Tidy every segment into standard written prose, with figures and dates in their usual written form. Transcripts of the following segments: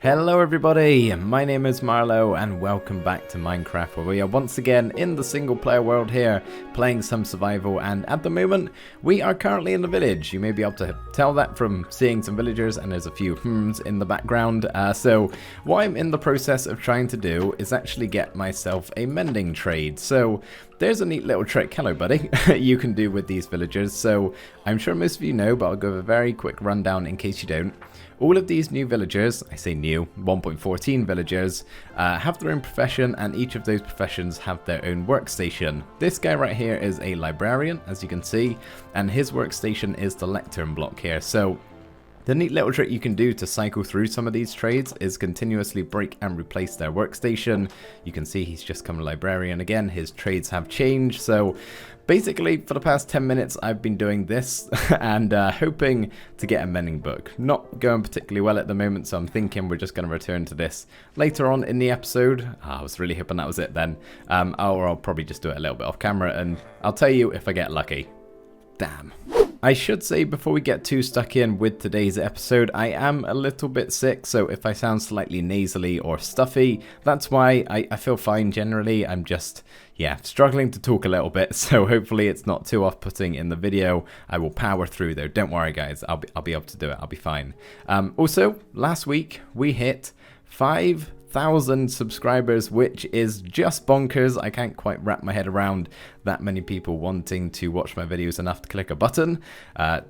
Hello everybody, my name is Marlo and welcome back to Minecraft, where we are once again in the single player world here playing some survival, and at the moment we are currently in the village. You may be able to tell that from seeing some villagers and there's a few hmms in the background. So what I'm in the process of trying to do is actually get myself a mending trade. So there's a neat little trick, hello buddy, you can do with these villagers. So I'm sure most of you know, but I'll give a very quick rundown in case you don't. All of these new villagers, I say new, 1.14 villagers, have their own profession, and each of those professions have their own workstation. This guy right here is a librarian, as you can see, and his workstation is the lectern block here. So the neat little trick you can do to cycle through some of these trades is continuously break and replace their workstation. You can see he's just become a librarian again, his trades have changed. So basically, for the past 10 minutes, I've been doing this and hoping to get a mending book. Not going particularly well at the moment, so I'm thinking we're just going to return to this later on in the episode. I was really hoping that was it then. Or I'll probably just do it a little bit off camera, and I'll tell you if I get lucky. Damn. I should say before we get too stuck in with today's episode, I am a little bit sick, so if I sound slightly nasally or stuffy, that's why. I feel fine generally. I'm just, struggling to talk a little bit, so hopefully it's not too off-putting in the video. I will power through though, don't worry guys, I'll be able to do it, I'll be fine. Also, last week we hit 5,000 subscribers, which is just bonkers. I can't quite wrap my head around that many people wanting to watch my videos enough to click a button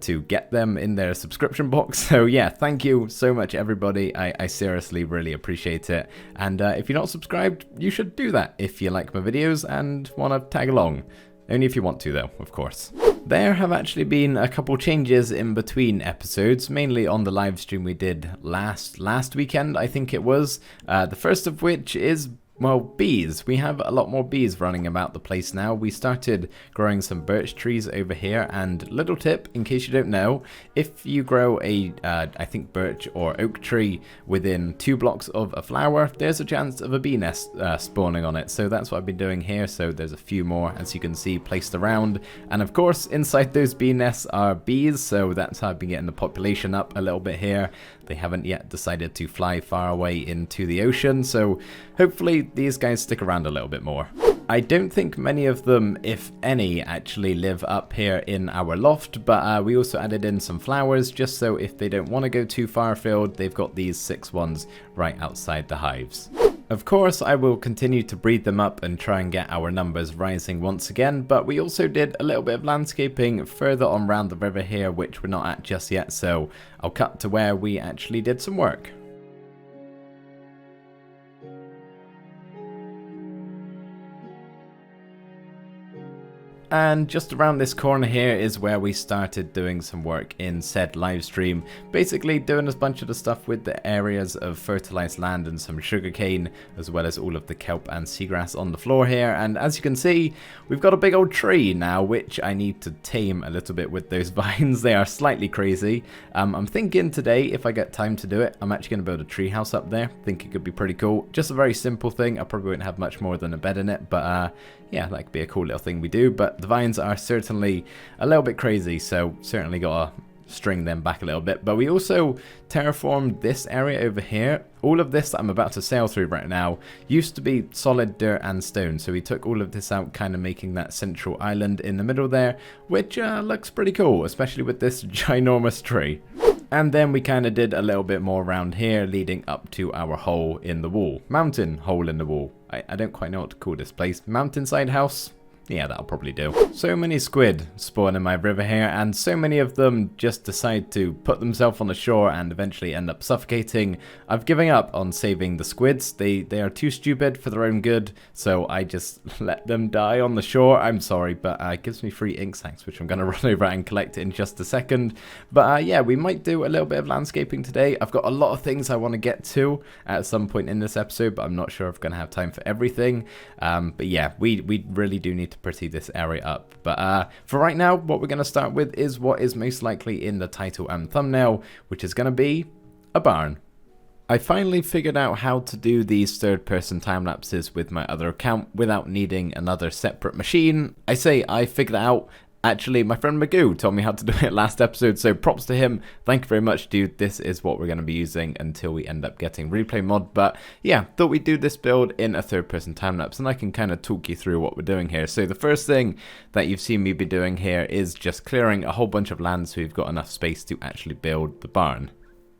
to get them in their subscription box. So yeah, thank you so much everybody. I seriously really appreciate it. And if you're not subscribed, you should do that if you like my videos and want to tag along. Only if you want to though, of course. There have actually been a couple changes in between episodes, mainly on the live stream we did last weekend, I think it was. The first of which is, well, bees. We have a lot more bees running about the place now. We started growing some birch trees over here, and little tip, in case you don't know, if you grow a, I think birch or oak tree within 2 blocks of a flower, there's a chance of a bee nest spawning on it. So that's what I've been doing here. So there's a few more, as you can see, placed around. And of course, inside those bee nests are bees, so that's how I've been getting the population up a little bit here. They haven't yet decided to fly far away into the ocean, so hopefully these guys stick around a little bit more. I don't think many of them, if any, actually live up here in our loft, but we also added in some flowers just so if they don't want to go too far afield, they've got these 6 ones right outside the hives. Of course, I will continue to breed them up and try and get our numbers rising once again, but we also did a little bit of landscaping further on around the river here, which we're not at just yet, so I'll cut to where we actually did some work. And just around this corner here is where we started doing some work in said live stream, basically doing a bunch of the stuff with the areas of fertilized land and some sugarcane, as well as all of the kelp and seagrass on the floor here. And as you can see, we've got a big old tree now, which I need to tame a little bit with those vines. They are slightly crazy. I'm thinking today, if I get time to do it, I'm actually going to build a treehouse up there. I think it could be pretty cool. Just a very simple thing. I probably won't have much more than a bed in it, but yeah, that could be a cool little thing we do. But the vines are certainly a little bit crazy, so certainly gotta string them back a little bit. But we also terraformed this area over here. All of this that I'm about to sail through right now used to be solid dirt and stone, so we took all of this out, kind of making that central island in the middle there, which looks pretty cool, especially with this ginormous tree. And then we kind of did a little bit more around here, leading up to our hole in the wall. Mountain hole in the wall. I don't quite know what to call this place. Mountainside house? Yeah, that'll probably do. So many squid spawn in my river here, and so many of them just decide to put themselves on the shore and eventually end up suffocating. I've given up on saving the squids. They are too stupid for their own good, so I just let them die on the shore. I'm sorry, but it gives me free ink sacks, which I'm going to run over and collect in just a second. But yeah, we might do a little bit of landscaping today. I've got a lot of things I want to get to at some point in this episode, but I'm not sure if I'm going to have time for everything. But yeah, we really do need to pretty this area up. But for right now, what we're going to start with is what is most likely in the title and thumbnail, which is going to be a barn. I finally figured out how to do these third-person time lapses with my other account without needing another separate machine. I say I figured it out. Actually, my friend Magoo told me how to do it last episode, so props to him. Thank you very much, dude. This is what we're going to be using until we end up getting replay mod. But yeah, thought we'd do this build in a third-person time-lapse, and I can kind of talk you through what we're doing here. So the first thing that you've seen me be doing here is just clearing a whole bunch of land so we've got enough space to actually build the barn.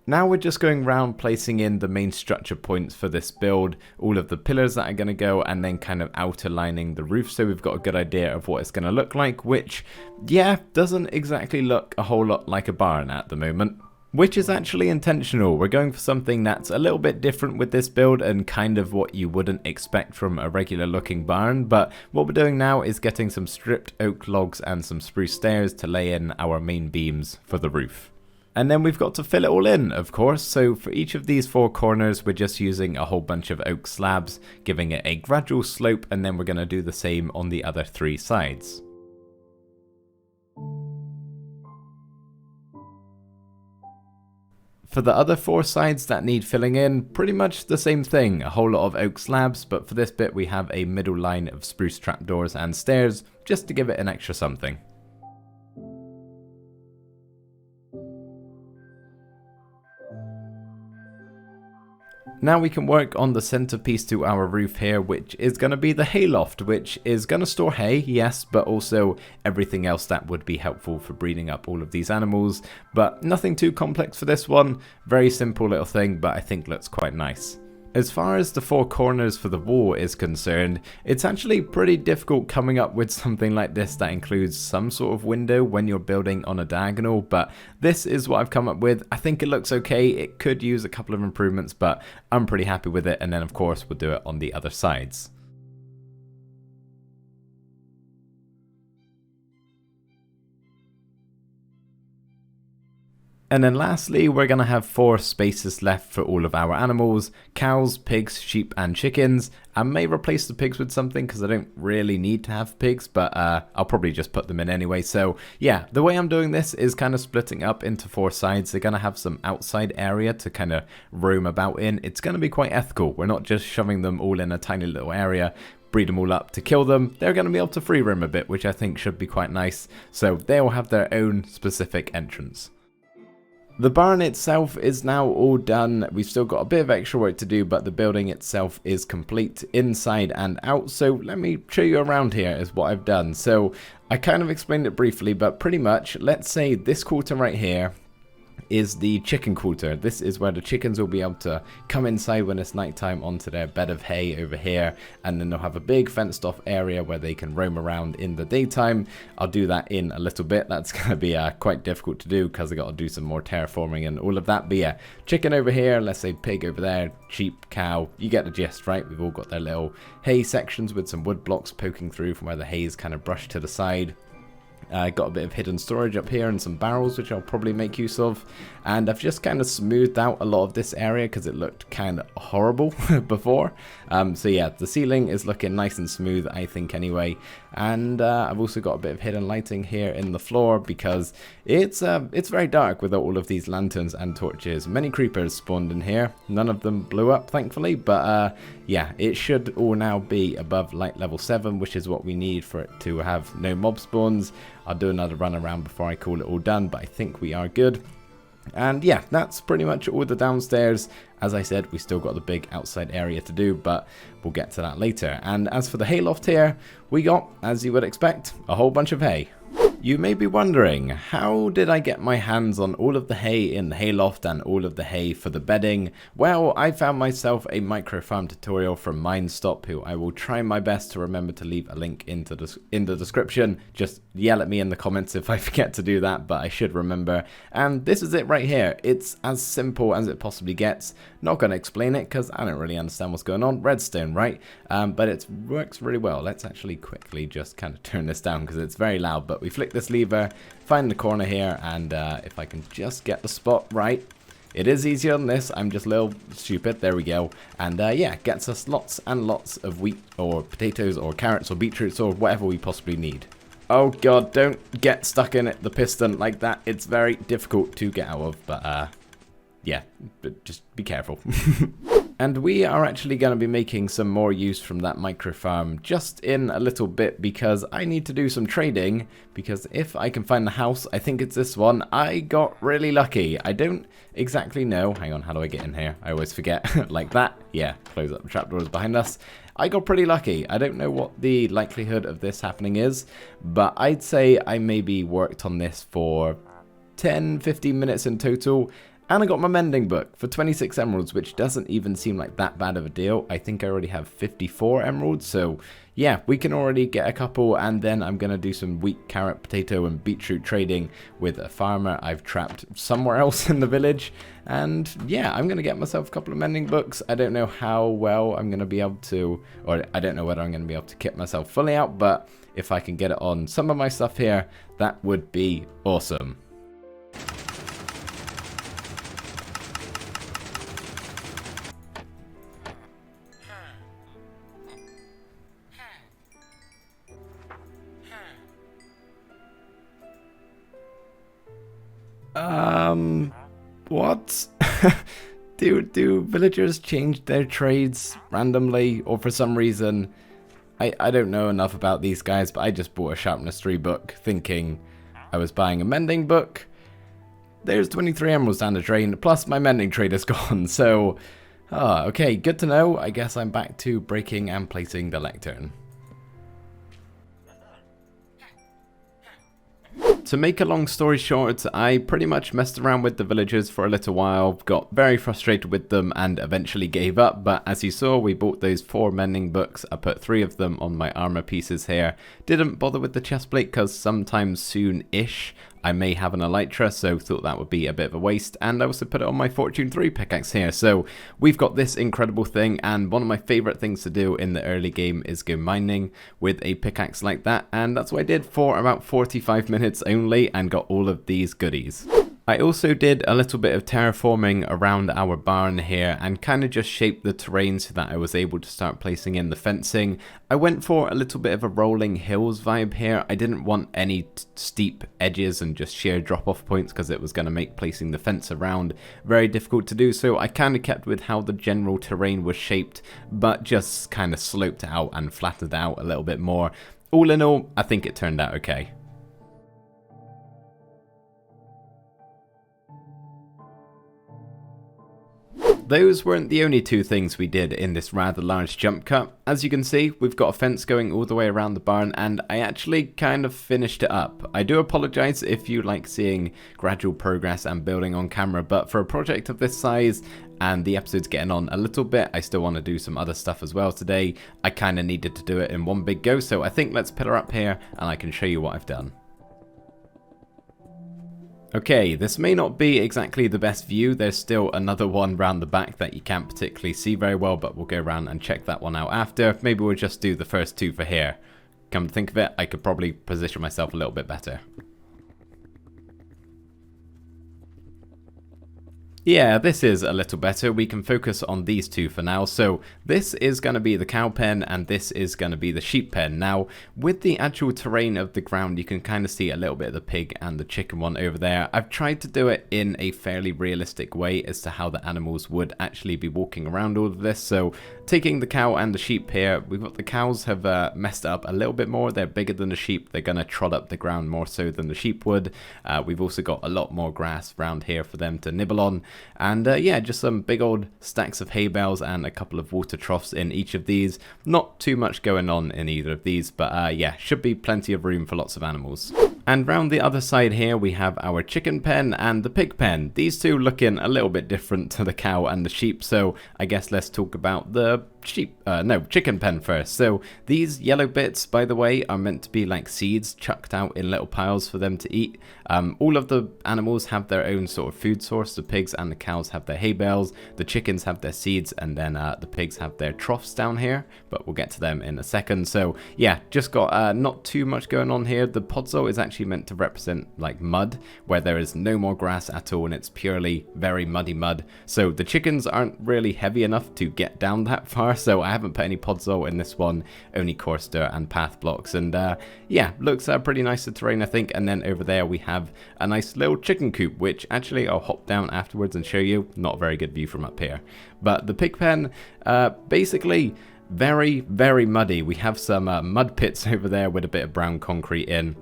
Now we're just going around placing in the main structure points for this build, all of the pillars that are going to go, and then kind of outer lining the roof so we've got a good idea of what it's going to look like, which, yeah, doesn't exactly look a whole lot like a barn at the moment. Which is actually intentional. We're going for something that's a little bit different with this build and kind of what you wouldn't expect from a regular looking barn, but what we're doing now is getting some stripped oak logs and some spruce stairs to lay in our main beams for the roof. And then we've got to fill it all in, of course, so for each of these 4 corners we're just using a whole bunch of oak slabs, giving it a gradual slope, and then we're going to do the same on the other 3 sides. For the other 4 sides that need filling in, pretty much the same thing, a whole lot of oak slabs, but for this bit we have a middle line of spruce trapdoors and stairs, just to give it an extra something. Now we can work on the centerpiece to our roof here, which is going to be the hayloft, which is going to store hay, yes, but also everything else that would be helpful for breeding up all of these animals. But nothing too complex for this one, very simple little thing, but I think looks quite nice. As far as the 4 corners for the wall is concerned, it's actually pretty difficult coming up with something like this that includes some sort of window when you're building on a diagonal, but this is what I've come up with. I think it looks okay. It could use a couple of improvements, but I'm pretty happy with it, and then of course we'll do it on the other sides. And then lastly, we're going to have 4 spaces left for all of our animals: cows, pigs, sheep and chickens. I may replace the pigs with something because I don't really need to have pigs, but I'll probably just put them in anyway. So yeah, the way I'm doing this is kind of splitting up into 4 sides. They're going to have some outside area to kind of roam about in. It's going to be quite ethical. We're not just shoving them all in a tiny little area, breed them all up to kill them. They're going to be able to free roam a bit, which I think should be quite nice. So they'll have their own specific entrance. The barn itself is now all done. We've still got a bit of extra work to do, but the building itself is complete inside and out. So let me show you around here is what I've done. So I kind of explained it briefly, but pretty much, let's say this quarter right here is the chicken quarter. This is where the chickens will be able to come inside when it's nighttime onto their bed of hay over here, and then they'll have a big fenced off area where they can roam around in the daytime. I'll do that in a little bit. That's going to be quite difficult to do because I got to do some more terraforming and all of that. But yeah, chicken over here, let's say pig over there, sheep, cow, you get the gist, right? We've all got their little hay sections with some wood blocks poking through from where the hay is kind of brushed to the side. Got a bit of hidden storage up here and some barrels, which I'll probably make use of. And I've just kind of smoothed out a lot of this area because it looked kind of horrible before. So yeah, the ceiling is looking nice and smooth, I think, anyway. And I've also got a bit of hidden lighting here in the floor because it's very dark with all of these lanterns and torches. Many creepers spawned in here. None of them blew up, thankfully. But yeah, it should all now be above light level 7, which is what we need for it to have no mob spawns. I'll do another run around before I call it all done, but I think we are good. And yeah, that's pretty much all the downstairs. As I said, we still got the big outside area to do, but we'll get to that later. And as for the hayloft here, we got, as you would expect, a whole bunch of hay. You may be wondering, how did I get my hands on all of the hay in the hayloft and all of the hay for the bedding? Well, I found myself a microfarm tutorial from Mindstop, who I will try my best to remember to leave a link in the description. Just yell at me in the comments if I forget to do that, but I should remember. And this is it right here. It's as simple as it possibly gets. Not going to explain it because I don't really understand what's going on. Redstone, right? But it works really well. Let's actually quickly just kind of turn this down because it's very loud, but we flick this lever, find the corner here, and if I can just get the spot right. It is easier than this, I'm just a little stupid, there we go. And yeah, gets us lots and lots of wheat or potatoes or carrots or beetroots or whatever we possibly need. Oh god, don't get stuck in it, the piston like that. It's very difficult to get out of, but yeah, but just be careful. And we are actually going to be making some more use from that microfarm just in a little bit, because I need to do some trading, because if I can find the house, I think it's this one. I got really lucky. I don't exactly know. Hang on, how do I get in here? I always forget. Like that. Yeah, close up the trapdoors behind us. I got pretty lucky. I don't know what the likelihood of this happening is, but I'd say I maybe worked on this for 10-15 minutes in total. And I got my mending book for 26 emeralds, which doesn't even seem like that bad of a deal. I think I already have 54 emeralds, so yeah, we can already get a couple, and then I'm going to do some wheat, carrot, potato, and beetroot trading with a farmer I've trapped somewhere else in the village. And yeah, I'm going to get myself a couple of mending books. I don't know how well I'm going to be able to, or I don't know whether I'm going to be able to kit myself fully out, but if I can get it on some of my stuff here, that would be awesome. What? do villagers change their trades randomly, or for some reason? I don't know enough about these guys, but I just bought a sharpness 3 book thinking I was buying a mending book. There's 23 emeralds down the drain, plus my mending trade is gone, so... okay, good to know. I guess I'm back to breaking and placing the lectern. To make a long story short, I pretty much messed around with the villagers for a little while, got very frustrated with them and eventually gave up, but as you saw, we bought those 4 mending books. I put 3 of them on my armor pieces here. Didn't bother with the chestplate because sometime soon-ish I may have an elytra, so thought that would be a bit of a waste, and I also put it on my Fortune 3 pickaxe here. So we've got this incredible thing, and one of my favourite things to do in the early game is go mining with a pickaxe like that, and that's what I did for about 45 minutes only and got all of these goodies. I also did a little bit of terraforming around our barn here and kind of just shaped the terrain so that I was able to start placing in the fencing. I went for a little bit of a rolling hills vibe here. I didn't want any steep edges and just sheer drop off points because it was going to make placing the fence around very difficult to do, so I kind of kept with how the general terrain was shaped, but just kind of sloped out and flattened out a little bit more. All in all, I think it turned out okay. Those weren't the only 2 things we did in this rather large jump cut. As you can see, we've got a fence going all the way around the barn, and I actually kind of finished it up. I do apologise if you like seeing gradual progress and building on camera, but for a project of this size and the episode's getting on a little bit, I still want to do some other stuff as well today. I kind of needed to do it in one big go, so I think let's pillar up here and I can show you what I've done. Okay, this may not be exactly the best view. There's still another one round the back that you can't particularly see very well, but we'll go around and check that one out after. Maybe we'll just do the first 2 for here. Come to think of it, I could probably position myself a little bit better. Yeah, this is a little better. We can focus on these 2 for now. So this is going to be the cow pen and this is going to be the sheep pen. Now, with the actual terrain of the ground, you can kind of see a little bit of the pig and the chicken one over there. I've tried to do it in a fairly realistic way as to how the animals would actually be walking around all of this. So taking the cow and the sheep here, we've got the cows have messed up a little bit more. They're bigger than the sheep. They're going to trot up the ground more so than the sheep would. We've also got a lot more grass around here for them to nibble on. And yeah, just some big old stacks of hay bales and a couple of water troughs in each of these. Not too much going on in either of these, but yeah, should be plenty of room for lots of animals. And round the other side here, we have our chicken pen and the pig pen. These 2 looking a little bit different to the cow and the sheep, so I guess let's talk about the chicken pen first. So these yellow bits, by the way, are meant to be like seeds chucked out in little piles for them to eat. All of the animals have their own sort of food source. The pigs and the cows have their hay bales, the chickens have their seeds, and then the pigs have their troughs down here, but we'll get to them in a second. So yeah, just got not too much going on here. The podzol is actually meant to represent like mud, where there is no more grass at all and it's purely very muddy mud. So the chickens aren't really heavy enough to get down that far, so I haven't put any podzol in this one, only coarse dirt and path blocks, and yeah, looks pretty nice to terrain, I think. And then over there we have a nice little chicken coop, which actually I'll hop down afterwards and show you. Not a very good view from up here, but the pig pen, basically very, very muddy. We have some mud pits over there with a bit of brown concrete in.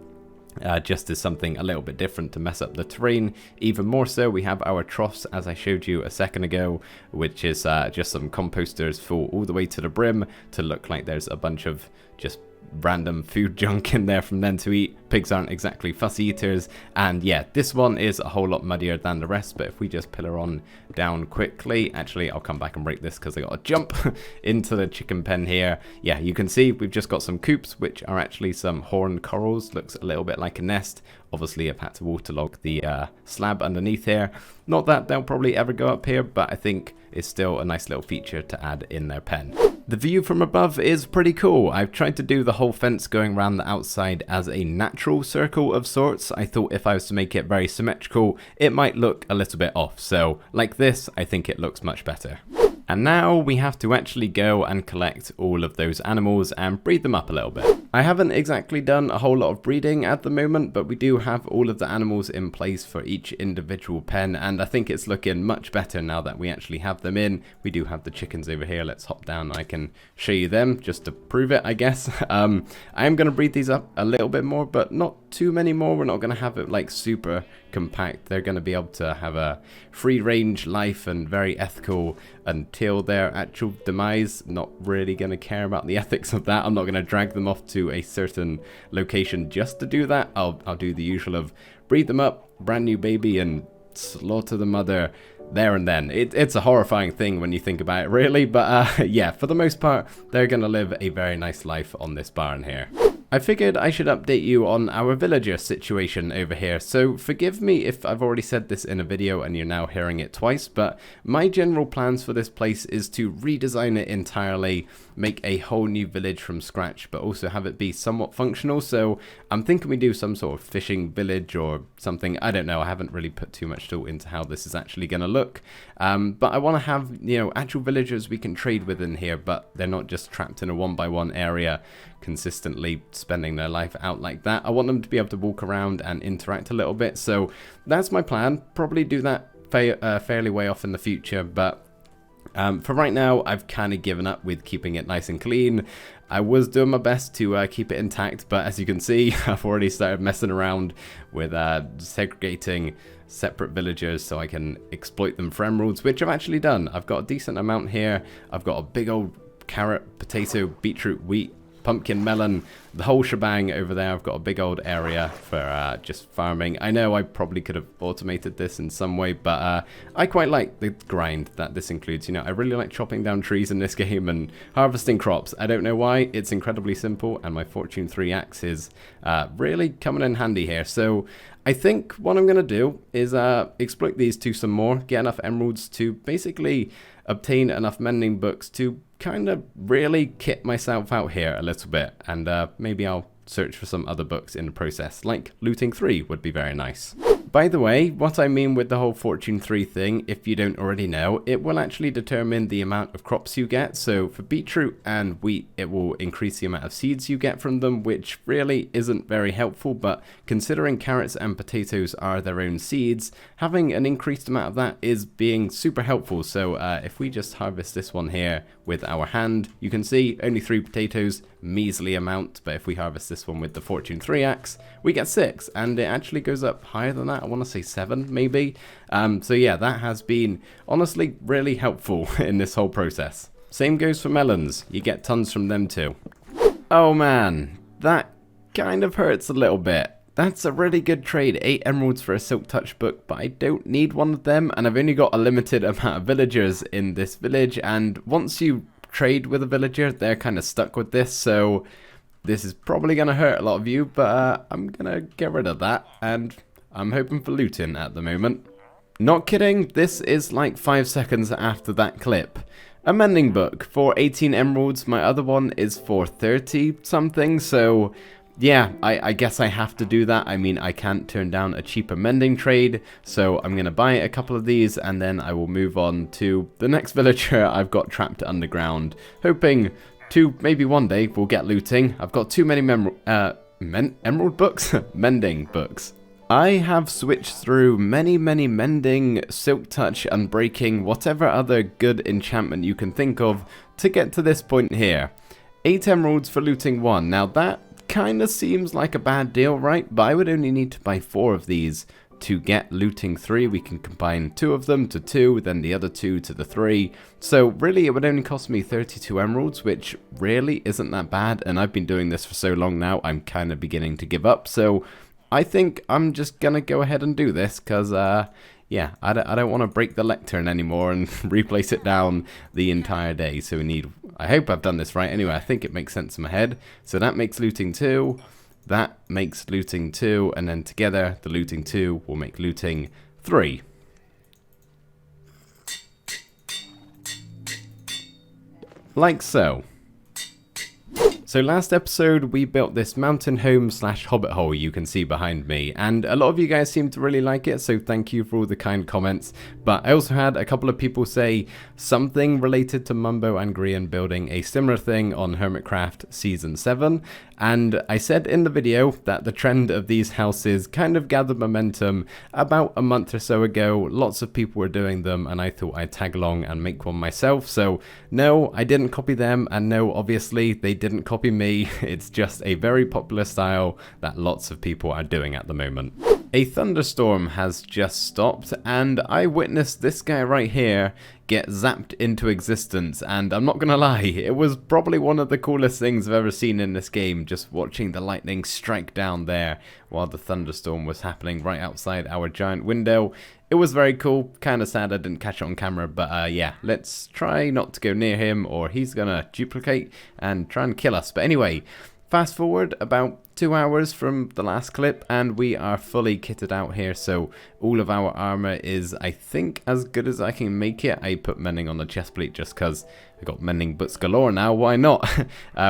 Just as something a little bit different to mess up the terrain even more so. We have our troughs, as I showed you a second ago, which is just some composters full all the way to the brim to look like there's a bunch of just random food junk in there from them to eat. Pigs aren't exactly fussy eaters, and yeah, this one is a whole lot muddier than the rest. But if we just pillar on down quickly, actually I'll come back and break this because I gotta jump into the chicken pen here. Yeah, you can see we've just got some coops, which are actually some horned corals. Looks a little bit like a nest. Obviously I've had to waterlog the slab underneath here. Not that they'll probably ever go up here, but I think it's still a nice little feature to add in their pen. The view from above is pretty cool. I've tried to do the whole fence going around the outside as a natural circle of sorts. I thought if I was to make it very symmetrical, it might look a little bit off. So like this, I think it looks much better. And now we have to actually go and collect all of those animals and breed them up a little bit. I haven't exactly done a whole lot of breeding at the moment, but we do have all of the animals in place for each individual pen, and I think it's looking much better now that we actually have them in. We do have the chickens over here. Let's hop down. I can show you them just to prove it, I guess. I am going to breed these up a little bit more, but not too many more. We're not going to have it like super compact. They're going to be able to have a free range life and very ethical until their actual demise. Not really going to care about the ethics of that. I'm not going to drag them off to a certain location just to do that. I'll do the usual of breed them up, brand new baby, and slaughter the mother there and then. It's a horrifying thing when you think about it, really, but yeah, for the most part they're gonna live a very nice life on this barn here. I figured I should update you on our villager situation over here, so forgive me if I've already said this in a video and you're now hearing it twice, but my general plans for this place is to redesign it entirely, make a whole new village from scratch, but also have it be somewhat functional. So I'm thinking we do some sort of fishing village or something. I don't know, I haven't really put too much thought into how this is actually going to look, but I want to have, you know, actual villagers we can trade with in here, but they're not just trapped in a 1x1 area consistently spending their life out like that. I want them to be able to walk around and interact a little bit, so that's my plan. Probably do that fairly way off in the future, but for right now I've kind of given up with keeping it nice and clean. I was doing my best to keep it intact, but as you can see I've already started messing around with segregating separate villagers so I can exploit them for emeralds, which I've actually done. I've got a decent amount here. I've got a big old carrot, potato, beetroot, wheat, pumpkin, melon, the whole shebang over there. I've got a big old area for just farming. I know I probably could have automated this in some way, but I quite like the grind that this includes. You know, I really like chopping down trees in this game and harvesting crops. I don't know why. It's incredibly simple, and my Fortune 3 axe is really coming in handy here. So I think what I'm going to do is exploit these two some more, get enough emeralds to basically obtain enough mending books to kind of really kit myself out here a little bit, and maybe I'll search for some other books in the process, like looting 3 would be very nice. By the way, what I mean with the whole Fortune 3 thing, if you don't already know, it will actually determine the amount of crops you get. So for beetroot and wheat, it will increase the amount of seeds you get from them, which really isn't very helpful, but considering carrots and potatoes are their own seeds, having an increased amount of that is being super helpful. So if we just harvest this one here with our hand, you can see only 3 potatoes, measly amount, but if we harvest this one with the Fortune 3 axe, we get 6, and it actually goes up higher than that. I want to say 7 maybe. So yeah, that has been honestly really helpful in this whole process. Same goes for melons, you get tons from them too. Oh man, that kind of hurts a little bit. That's a really good trade, 8 emeralds for a silk touch book, but I don't need one of them, and I've only got a limited amount of villagers in this village, and once you trade with a villager, they're kind of stuck with this, so this is probably going to hurt a lot of you, but I'm going to get rid of that, and I'm hoping for looting at the moment. Not kidding, this is like 5 seconds after that clip. A mending book for 18 emeralds, my other one is for 30 something, so yeah, I guess I have to do that. I mean, I can't turn down a cheaper mending trade, so I'm going to buy a couple of these, and then I will move on to the next villager I've got trapped underground, hoping to maybe one day we'll get looting. I've got too many emerald books? Mending books. I have switched through many mending, silk touch, unbreaking, whatever other good enchantment you can think of to get to this point here. 8 emeralds for looting 1. Now that kind of seems like a bad deal, right? But I would only need to buy 4 of these to get looting 3. We can combine 2 of them to 2, then the other 2 to the 3. So really it would only cost me 32 emeralds, which really isn't that bad. And I've been doing this for so long now, I'm kind of beginning to give up. So I think I'm just gonna go ahead and do this because yeah, I don't want to break the lectern anymore and replace it down the entire day. So we need, I hope I've done this right. Anyway, I think it makes sense in my head. So that makes looting 2, that makes looting 2, and then together the looting 2 will make looting 3. Like so. So last episode we built this mountain home slash hobbit hole you can see behind me, and a lot of you guys seem to really like it, so thank you for all the kind comments. But I also had a couple of people say something related to Mumbo and Grian building a similar thing on Hermitcraft Season 7, and I said in the video that the trend of these houses kind of gathered momentum about a month or so ago. Lots of people were doing them and I thought I'd tag along and make one myself. So no, I didn't copy them, and no, obviously they didn't copy me. It's just a very popular style that lots of people are doing at the moment. A thunderstorm has just stopped and I witnessed this guy right here get zapped into existence, and I'm not gonna lie, it was probably one of the coolest things I've ever seen in this game, just watching the lightning strike down there while the thunderstorm was happening right outside our giant window. It was very cool, kind of sad I didn't catch it on camera, but yeah, let's try not to go near him or he's gonna duplicate and try and kill us. But anyway, fast forward about 2 hours from the last clip and we are fully kitted out here, so all of our armor is, I think, as good as I can make it. I put mending on the chest plate just because I got mending boots galore now, why not?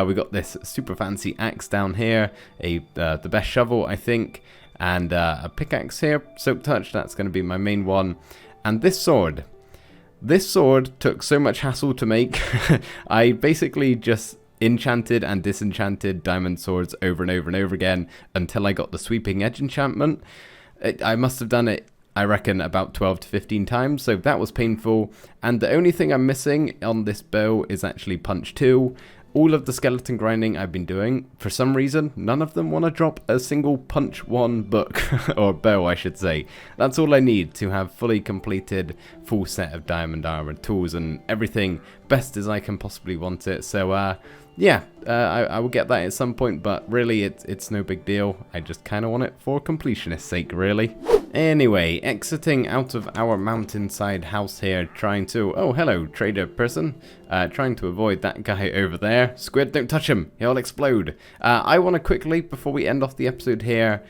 We got this super fancy axe down here, the best shovel I think, and a pickaxe here, soak touch, that's going to be my main one. And this sword took so much hassle to make. I basically just enchanted and disenchanted diamond swords over and over and over again until I got the sweeping edge enchantment. I must have done it, I reckon, about 12 to 15 times, so that was painful. And the only thing I'm missing on this bow is actually punch 2. All of the skeleton grinding I've been doing, for some reason, none of them want to drop a single punch 1 book, or bow I should say. That's all I need to have fully completed full set of diamond armor, tools and everything best as I can possibly want it. So yeah, I will get that at some point, but really it's no big deal. I just kind of want it for completionist's sake, really. Anyway, exiting out of our mountainside house here, trying to... Oh, hello, trader person. Trying to avoid that guy over there. Squid, don't touch him. He'll explode. I want to quickly, before we end off the episode here,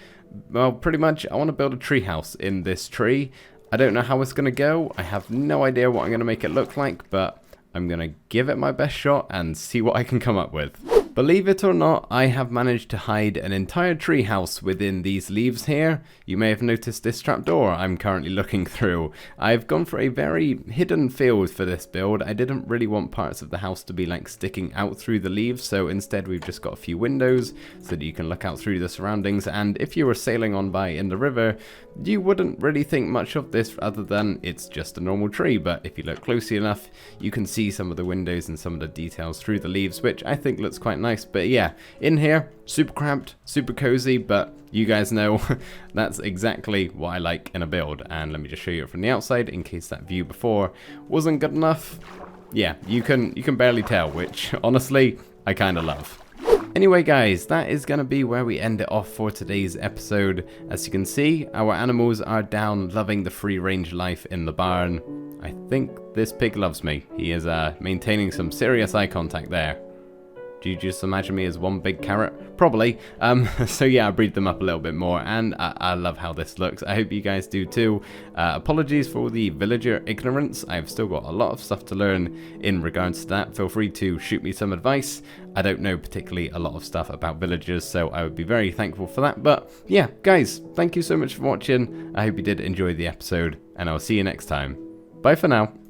well, pretty much, I want to build a treehouse in this tree. I don't know how it's going to go. I have no idea what I'm going to make it look like, but I'm going to give it my best shot and see what I can come up with. Believe it or not, I have managed to hide an entire treehouse within these leaves here. You may have noticed this trapdoor I'm currently looking through. I've gone for a very hidden field for this build. I didn't really want parts of the house to be like sticking out through the leaves, so instead we've just got a few windows so that you can look out through the surroundings, and if you were sailing on by in the river, you wouldn't really think much of this other than it's just a normal tree, but if you look closely enough, you can see some of the windows and some of the details through the leaves, which I think looks quite nice. But yeah, in here, super cramped, super cozy, but you guys know that's exactly what I like in a build. And let me just show you it from the outside in case that view before wasn't good enough. Yeah, you can barely tell, which honestly I kind of love. Anyway guys, that is going to be where we end it off for today's episode. As you can see, our animals are down loving the free range life in the barn. I think this pig loves me. He is maintaining some serious eye contact there. Do you just imagine me as one big carrot? Probably. So yeah, I breed them up a little bit more, and I love how this looks. I hope you guys do too. Apologies for the villager ignorance. I've still got a lot of stuff to learn in regards to that. Feel free to shoot me some advice. I don't know particularly a lot of stuff about villagers, so I would be very thankful for that. But yeah, guys, thank you so much for watching. I hope you did enjoy the episode, and I'll see you next time. Bye for now.